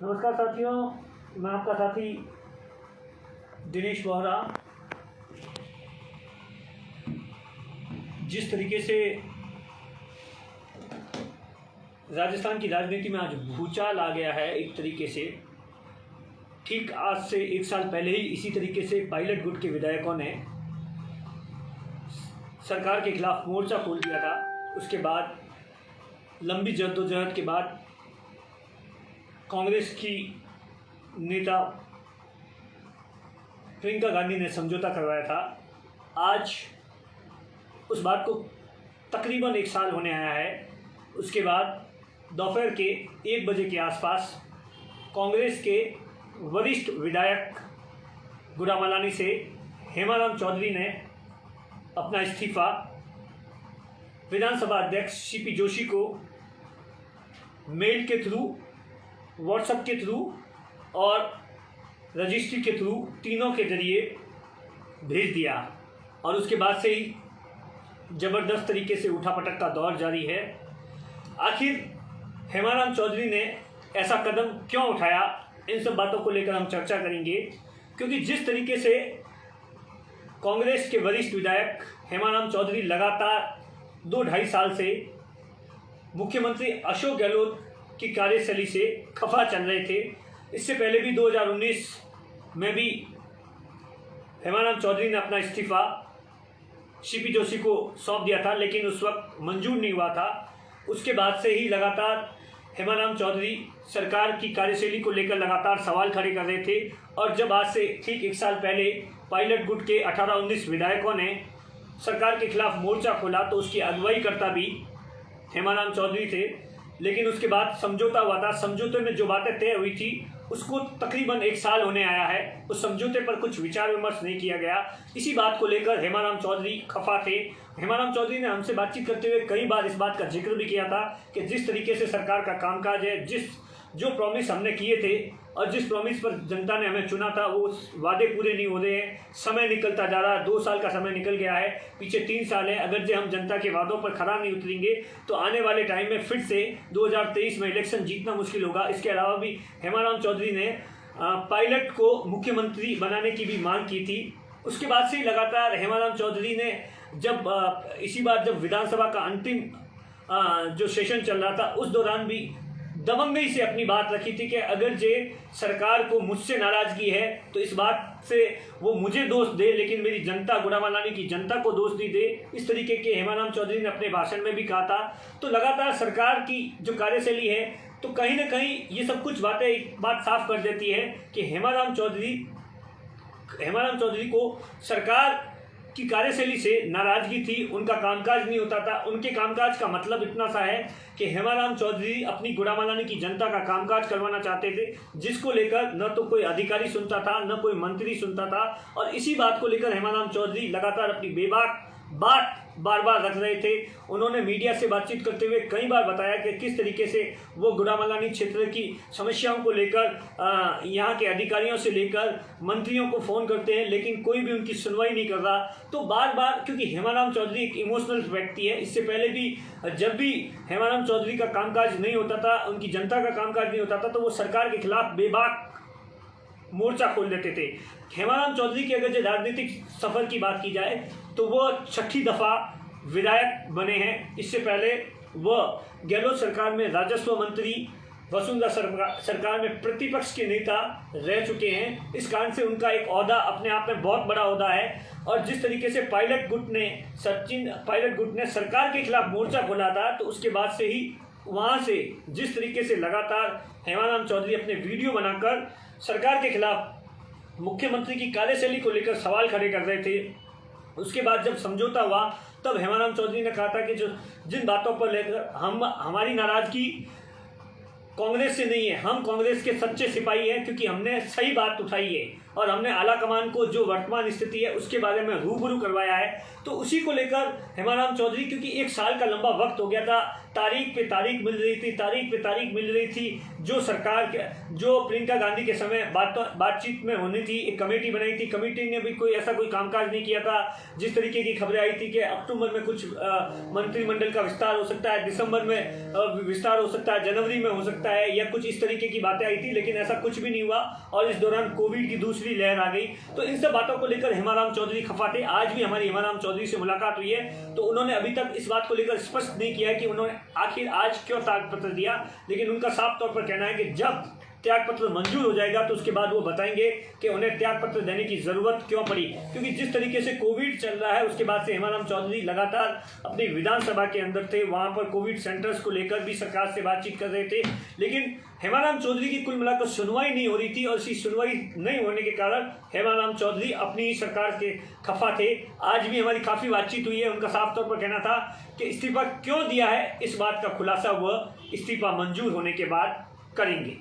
नमस्कार साथियों, मैं आपका साथी दिनेश बोहरा। जिस तरीके से राजस्थान की राजनीति में आज भूचाल आ गया है, एक तरीके से ठीक आज से 1 साल पहले ही इसी तरीके से पायलट गुट के विधायकों ने सरकार के खिलाफ मोर्चा खोल दिया था। उसके बाद लंबी जद्दोजहद के बाद कांग्रेस की नेता प्रियंका गांधी ने समझौता करवाया था। आज उस बात को तकरीबन 1 साल होने आया है। उसके बाद दोपहर के 1 बजे के आसपास कांग्रेस के वरिष्ठ विधायक गुरामालानी से हेमाराम चौधरी ने अपना इस्तीफा विधानसभा अध्यक्ष सीपी जोशी को मेल के थ्रू, व्हाट्सएप के थ्रू और रजिस्ट्री के थ्रू, तीनों के जरिए भेज दिया। और उसके बाद से ही ज़बरदस्त तरीके से उठापटक का दौर जारी है। आखिर हेमाराम चौधरी ने ऐसा कदम क्यों उठाया, इन सब बातों को लेकर हम चर्चा करेंगे। क्योंकि जिस तरीके से कांग्रेस के वरिष्ठ विधायक हेमाराम चौधरी लगातार 2-2.5 साल से मुख्यमंत्री अशोक गहलोत की कार्यशैली से खफा चल रहे थे। इससे पहले भी 2019 में भी हेमाराम चौधरी ने अपना इस्तीफा सीपी जोशी को सौंप दिया था, लेकिन उस वक्त मंजूर नहीं हुआ था। उसके बाद से ही लगातार हेमाराम चौधरी सरकार की कार्यशैली को लेकर लगातार सवाल खड़े कर रहे थे। और जब आज से ठीक 1 साल पहले पायलट गुट के 18-19 विधायकों ने सरकार के खिलाफ मोर्चा खोला, तो उसकी अगुवाई करता भी हेमाराम चौधरी थे। लेकिन उसके बाद समझौता हुआ था। समझौते में जो बातें तय हुई थी उसको तकरीबन 1 साल होने आया है। उस समझौते पर कुछ विचार विमर्श नहीं किया गया। इसी बात को लेकर हेमाराम चौधरी खफा थे। हेमाराम चौधरी ने हमसे बातचीत करते हुए कई बार इस बात का जिक्र भी किया था कि जिस तरीके से सरकार का कामकाज है, जो प्रॉमिस हमने किए थे और जिस प्रॉमिस पर जनता ने हमें चुना था, वो वादे पूरे नहीं हो रहे हैं। समय निकलता जा रहा है, 2 साल का समय निकल गया है, पीछे 3 साल है। अगर जो हम जनता के वादों पर खरा नहीं उतरेंगे तो आने वाले टाइम में फिर से 2023 में इलेक्शन जीतना मुश्किल होगा। इसके अलावा भी हेमाराम चौधरी ने पायलट को मुख्यमंत्री बनाने की भी मांग की थी। उसके बाद से ही लगातार हेमाराम चौधरी ने इसी बार जब विधानसभा का अंतिम जो सेशन चल रहा था, उस दौरान भी दबंगई से अपनी बात रखी थी कि अगर जे सरकार को मुझसे नाराज़गी है तो इस बात से वो मुझे दोष दे, लेकिन मेरी जनता, गुरामालानी की जनता को दोष नहीं दे। इस तरीके के हेमाराम चौधरी ने अपने भाषण में भी कहा था। तो लगातार सरकार की जो कार्यशैली है, तो कहीं ना कहीं ये सब कुछ बातें एक बात साफ कर देती है कि हेमाराम चौधरी को सरकार की कार्यशैली से नाराज़गी थी। उनका कामकाज नहीं होता था। उनके कामकाज का मतलब इतना सा है कि हेमाराम चौधरी अपनी गुरामालानी की जनता का कामकाज करवाना चाहते थे, जिसको लेकर न तो कोई अधिकारी सुनता था, न कोई मंत्री सुनता था। और इसी बात को लेकर हेमाराम चौधरी लगातार अपनी बेबाक बात बार बार रख रहे थे। उन्होंने मीडिया से बातचीत करते हुए कई बार बताया कि किस तरीके से वो गुरामालानी क्षेत्र की समस्याओं को लेकर यहाँ के अधिकारियों से लेकर मंत्रियों को फ़ोन करते हैं, लेकिन कोई भी उनकी सुनवाई नहीं कर रहा। तो बार बार, क्योंकि हेमाराम चौधरी एक इमोशनल व्यक्ति है, इससे पहले भी जब भी हेमाराम चौधरी का कामकाज नहीं होता था, उनकी जनता का कामकाज नहीं होता था, तो वो सरकार के खिलाफ बेबाक मोर्चा खोल देते थे। हेमाराम चौधरी के अगर जो राजनीतिक सफ़र की बात की जाए तो वो 6ठी दफ़ा विधायक बने हैं। इससे पहले वह गहलोत सरकार में राजस्व मंत्री, वसुंधरा सरकार में प्रतिपक्ष के नेता रह चुके हैं। इस कारण से उनका एक ओहदा अपने आप में बहुत बड़ा ओहदा है। और जिस तरीके से पायलट गुट ने सरकार के खिलाफ मोर्चा खोला था, तो उसके बाद से ही वहाँ से जिस तरीके से लगातार हेमाराम चौधरी अपने वीडियो बनाकर सरकार के खिलाफ मुख्यमंत्री की कार्यशैली को लेकर सवाल खड़े कर रहे थे। उसके बाद जब समझौता हुआ, तब हेमाराम चौधरी ने कहा था कि जिन बातों पर लेकर हमारी नाराज़गी कांग्रेस से नहीं है, हम कांग्रेस के सच्चे सिपाही हैं, क्योंकि हमने सही बात उठाई है। और हमने आला कमान को जो वर्तमान स्थिति है उसके बारे में रूबरू करवाया है। तो उसी को लेकर हेमाराम चौधरी, क्योंकि 1 साल का लंबा वक्त हो गया था, तारीख पे तारीख मिल रही थी, तारीख पे तारीख मिल रही थी, जो सरकार के जो प्रियंका गांधी के समय बातचीत में होनी थी, एक कमेटी बनाई थी, कमेटी ने भी कोई ऐसा कोई कामकाज नहीं किया था। जिस तरीके की खबरें आई थी कि अक्टूबर में कुछ मंत्रिमंडल का विस्तार हो सकता है, दिसंबर में विस्तार हो सकता है, जनवरी में हो सकता है, या कुछ इस तरीके की बातें आई थी, लेकिन ऐसा कुछ भी नहीं हुआ और इस दौरान कोविड की दूसरी लहर आ गई। तो इन सब बातों को लेकर हेमाराम चौधरी खफा थे। आज भी हमारी हेमाराम चौधरी से मुलाकात हुई है तो उन्होंने अभी तक इस बात को लेकर स्पष्ट नहीं किया है कि उन्होंने आखिर आज क्यों त्यागपत्र दिया, लेकिन उनका साफ तौर पर कहना है कि जब त्यागपत्र मंजूर हो जाएगा तो उसके बाद वो बताएंगे कि उन्हें त्यागपत्र देने की जरूरत क्यों पड़ी। क्योंकि जिस तरीके से कोविड चल रहा है उसके बाद से हेमाराम चौधरी लगातार अपनी विधानसभा के अंदर थे, वहां पर कोविड सेंटर्स को लेकर भी सरकार से बातचीत कर रहे थे, लेकिन हेमाराम चौधरी की कुल मिलाकर सुनवाई नहीं हो रही थी और इसी सुनवाई नहीं होने के कारण हेमाराम चौधरी अपनी सरकार के खफा थे। आज भी हमारी काफ़ी बातचीत हुई है, उनका साफ तौर पर कहना था कि इस्तीफा क्यों दिया है, इस बात का खुलासा वह इस्तीफा मंजूर होने के बाद करेंगे।